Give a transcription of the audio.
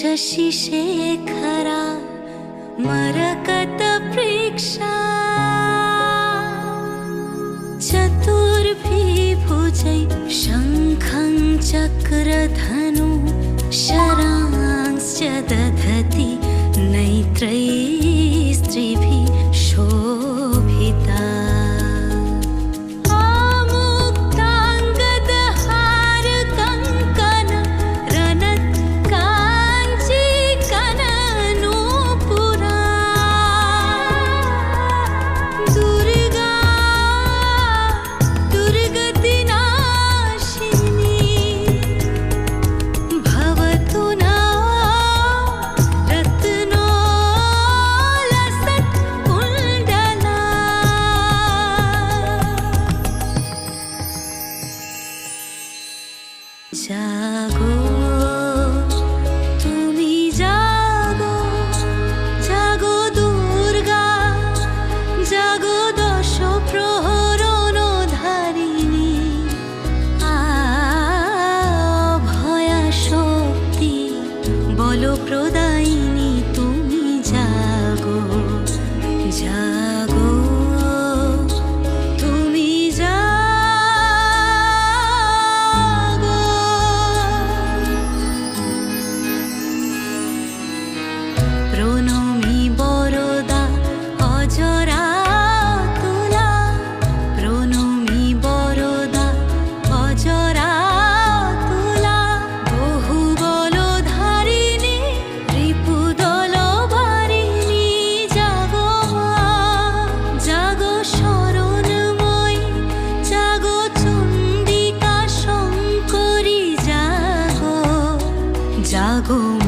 शशिशेखरा मरकतप्रेक्षा चतुर्भिभुजै शङ्खं चक्रधनु शरांश्च दधति नैत्रैः स्त्रिभिः शोभिता जागो तुमी जागो जागो दुर्गा जागो दश प्रहरणधारिणी अभया शक्ति बलप्रदायिनी तुमी जागो जागो প্রণমি বরদা অজরা তুলা প্রণমি বরদা অজরা তুলা বহু বলধারিণী রিপুদল বারিণী জাগো মা জাগো শরণময়ী জাগো চণ্ডিকা শঙ্করী জাগো জাগো